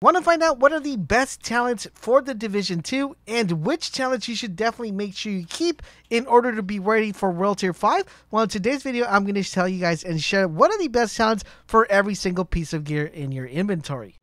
Want to find out what are the best talents for the Division 2 and which talents you should definitely make sure you keep in order to be ready for World Tier 5? Well, in today's video, I'm going to tell you guys and share what are the best talents for every single piece of gear in your inventory.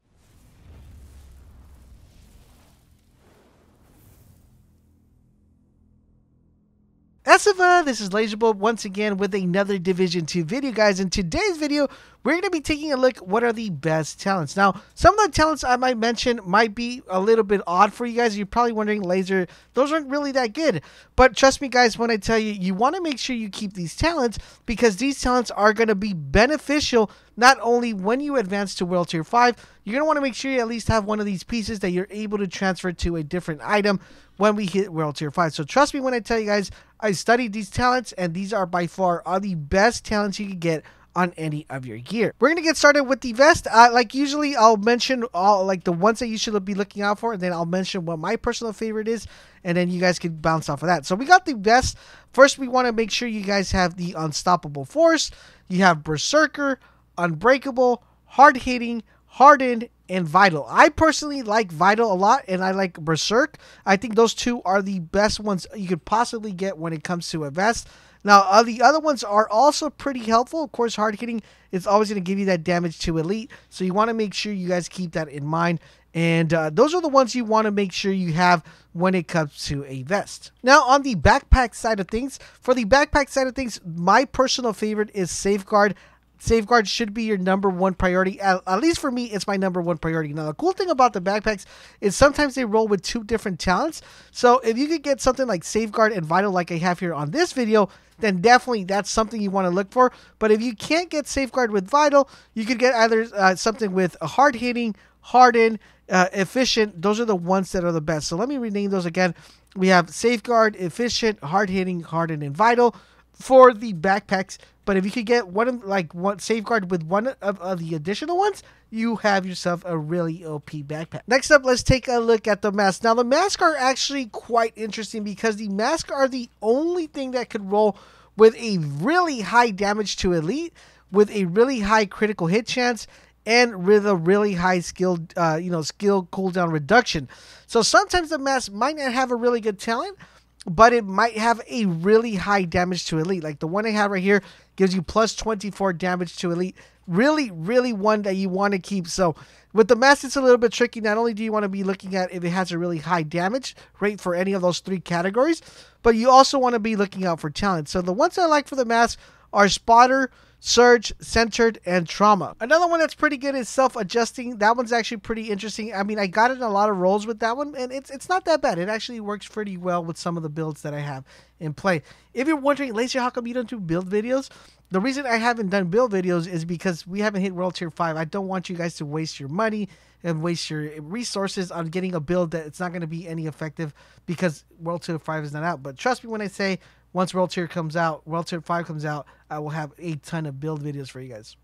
Esiva, this is LaserBolt once again with another Division 2 video, guys. In today's video, we're going to be taking a look at what are the best talents. Now, some of the talents I might mention might be a little bit odd for you guys. You're probably wondering, Laser, those aren't really that good. But trust me, guys, when I tell you, you want to make sure you keep these talents because these talents are going to be beneficial not only when you advance to World Tier 5, you're going to want to make sure you at least have one of these pieces that you're able to transfer to a different item when we hit World Tier 5. So trust me when I tell you guys, I studied these talents, and these are by far the best talents you can get on any of your gear. We're going to get started with the vest. Like usually, I'll mention all like the ones that you should be looking out for, and then I'll mention what my personal favorite is, and then you guys can bounce off of that. So we got the vest. First, we want to make sure you guys have the Unstoppable Force. You have Berserker, Unbreakable, Hard-Hitting, Hardened, and Vital. I personally like Vital a lot, and I like Berserk. I think those two are the best ones you could possibly get when it comes to a vest. Now, the other ones are also pretty helpful. Of course, hard hitting is always going to give you that damage to elite, so you want to make sure you guys keep that in mind. And those are the ones you want to make sure you have when it comes to a vest. Now, on the backpack side of things, my personal favorite is Safeguard. Safeguard should be your number one priority. At least for me, it's my number one priority. Now, the cool thing about the backpacks is sometimes they roll with two different talents. So if you could get something like Safeguard and Vital like I have here on this video, then definitely that's something you want to look for. But if you can't get Safeguard with Vital, you could get either something with a Hard Hitting, Hardened, Efficient. Those are the ones that are the best. So let me rename those again. We have Safeguard, Efficient, Hard Hitting, Hardened, and Vital for the backpacks. But if you could get one Safeguard with one of the additional ones, you have yourself a really OP backpack. Next up, let's take a look at the masks. Now, the masks are actually quite interesting because the masks are the only thing that could roll with a really high damage to elite, with a really high critical hit chance, and with a really high skill cooldown reduction. So sometimes the mask might not have a really good talent, but it might have a really high damage to elite. Like the one I have right here gives you plus 24 damage to elite. Really, really one that you want to keep. So with the mask, it's a little bit tricky. Not only do you want to be looking at if it has a really high damage rate for any of those three categories, but you also want to be looking out for talent. So the ones I like for the mask are Spotter, Surge, Centered, and Trauma. Another one that's pretty good is Self-Adjusting. That one's actually pretty interesting. I mean, I got in a lot of rolls with that one, and it's not that bad. It actually works pretty well with some of the builds that I have in play. If you're wondering, Laser, how come you don't do build videos? The reason I haven't done build videos is because we haven't hit World Tier 5. I don't want you guys to waste your money and waste your resources on getting a build that it's not going to be any effective because World Tier 5 is not out. But trust me when I say, once World Tier 5 comes out, I will have a ton of build videos for you guys.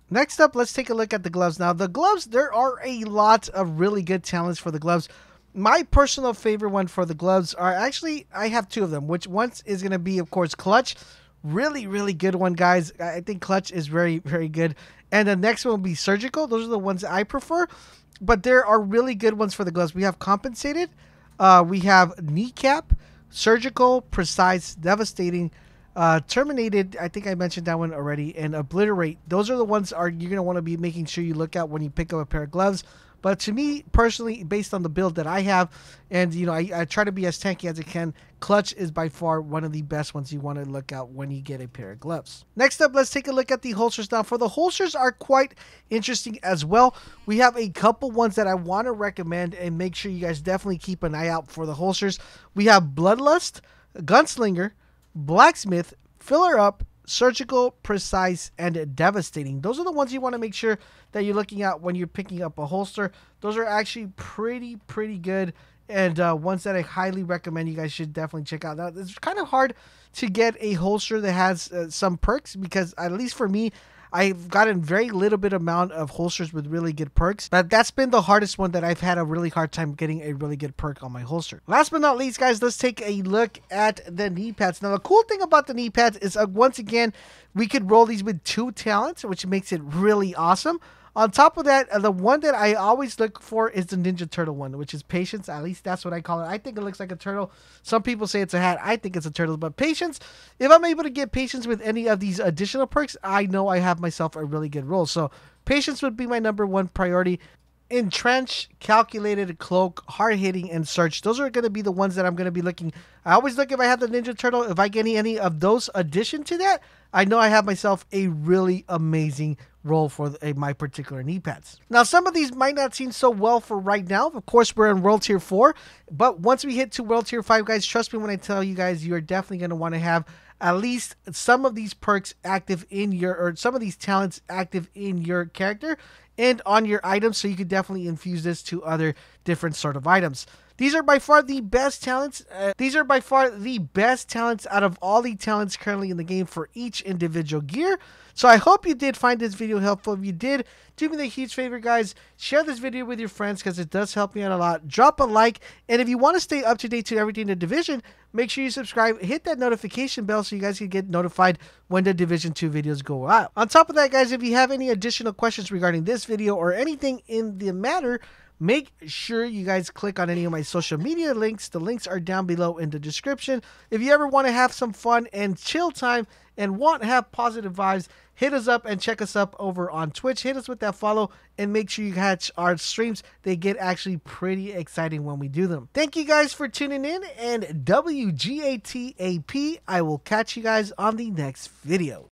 Next up, let's take a look at the gloves. Now, the gloves, there are a lot of really good talents for the gloves. My personal favorite one for the gloves are actually, I have two of them, which one is going to be, of course, Clutch. Really, really good one, guys. I think Clutch is very, very good. And the next one will be Surgical. Those are the ones I prefer. But there are really good ones for the gloves. We have Compensated. We have Kneecap. Surgical, Precise, Devastating, Terminated, I think I mentioned that one already, and Obliterate. Those are the ones you're going to want to be making sure you look at when you pick up a pair of gloves. But to me, personally, based on the build that I have, and I try to be as tanky as I can, Clutch is by far one of the best ones you want to look at when you get a pair of gloves. Next up, let's take a look at the holsters. Now, for the holsters are quite interesting as well. We have a couple ones that I want to recommend and make sure you guys definitely keep an eye out for the holsters. We have Bloodlust, Gunslinger, Blacksmith, Filler Up, Surgical, Precise, and Devastating. Those are the ones you want to make sure that you're looking at when you're picking up a holster. Those are actually pretty good, and ones that I highly recommend you guys should definitely check out. Now, it's kind of hard to get a holster that has some perks because, at least for me, I've gotten very little bit amount of holsters with really good perks, but that's been the hardest one that I've had a really hard time getting a really good perk on my holster. Last but not least, guys, let's take a look at the knee pads. Now, the cool thing about the knee pads is, once again, we could roll these with two talents, which makes it really awesome. On top of that, the one that I always look for is the Ninja Turtle one, which is patience. At least that's what I call it. I think it looks like a turtle. Some people say it's a hat. I think it's a turtle. But patience, if I'm able to get patience with any of these additional perks, I know I have myself a really good roll. So patience would be my number one priority. Entrench, calculated, cloak, hard hitting, and search. Those are going to be the ones that I'm going to be looking. I always look if I have the Ninja Turtle. If I get any of those addition to that, I know I have myself a really amazing roll for my particular knee pads. Now, some of these might not seem so well for right now. Of course, we're in World Tier 4, but once we hit to World Tier 5, guys, trust me when I tell you guys, you're definitely going to want to have at least some of these perks active in your, or some of these talents active in your character and on your items, so you could definitely infuse this to other different sort of items. These are by far the best talents. These are by far the best talents out of all the talents currently in the game for each individual gear. So I hope you did find this video helpful. If you did, do me the huge favor, guys. Share this video with your friends because it does help me out a lot. Drop a like. And if you want to stay up to date to everything in the Division, make sure you subscribe. Hit that notification bell so you guys can get notified when the Division 2 videos go out. On top of that, guys, if you have any additional questions regarding this video or anything in the matter, make sure you guys click on any of my social media links. The links are down below in the description. If you ever want to have some fun and chill time and want to have positive vibes, hit us up and check us up over on Twitch. Hit us with that follow and make sure you catch our streams. They get actually pretty exciting when we do them. Thank you guys for tuning in, and WGATAP. I will catch you guys on the next video.